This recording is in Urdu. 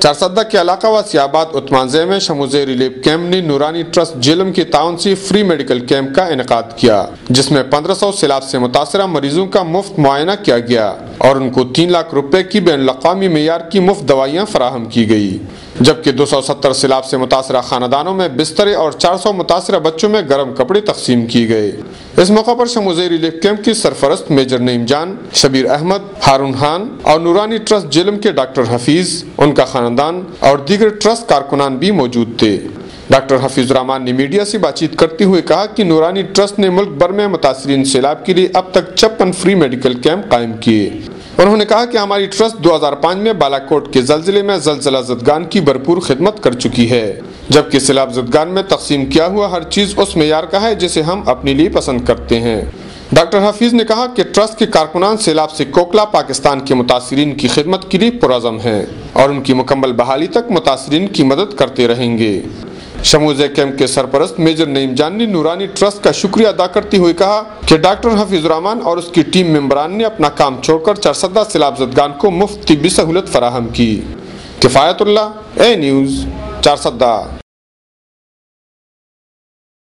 چارسدہ کے علاقہ و سیاباد اتمانزے میں شموزے ریلیف کیمپ نے نورانی ٹرسٹ جیلم کے تعاون سے فری میڈیکل کیمپ کا انعقاد کیا، جس میں 1500 سیلاب سے متاثرہ مریضوں کا مفت معائنہ کیا گیا اور ان کو 3 لاکھ روپے کی بین الاقوامی معیار کی مفت دوائیاں فراہم کی گئی، جبکہ 270 سیلاب سے متاثرہ خاندانوں میں بسترے اور 400 متاثرہ بچوں میں گرم کپڑے تقسیم کیے گئے۔ اس موقع پر شموزے ریلیف کیمپ کی سرپرست میجر نعیم جان، شبیر احمد، ہارون خان اور نورانی ٹرسٹ جیلم کے ڈاکٹر حفیظ، ان کا خاندان اور دیگر ٹرسٹ کارکنان بھی موجود تھے۔ ڈاکٹر حفیظ الرحمان نے میڈیا سے بات چیت کرتے ہوئے کہا کہ نورانی ٹرسٹ نے ملک بھر میں متاثرین سیلاب کے لیے اب تک 56 فری میڈیکل کیمپ قائم کیے۔ انہوں نے کہا کہ ہماری ٹرسٹ 2005 میں بالاکوٹ کے زلزلے میں زلزلہ زدگان کی بھرپور خدمت کر چکی ہے، جبکہ سیلاب زدگان میں تقسیم کیا ہوا ہر چیز اس معیار کا ہے جسے ہم اپنے لیے پسند کرتے ہیں۔ ڈاکٹر حفیظ نے کہا کہ ٹرسٹ کے کارکنان سیلاب سے کوکلا پاکستان کے متاثرین کی خدمت کے لیے پرعزم ہیں اور ان کی مکمل بحالی تک متاثرین کی مدد کرتے رہیں گے۔ شموزے کیمپ کے سرپرست میجر نعیم جان نے نورانی ٹرسٹ کا شکریہ ادا کرتے ہوئے کہا کہ ڈاکٹر حفیظ الرحمان اور اس کی ٹیم ممبران نے اپنا کام چھوڑ کر چارسدہ سیلاب زدگان کو مفت طبی سہولت فراہم کی۔ کفایت اللہ، اے نیوز، چارسدہ۔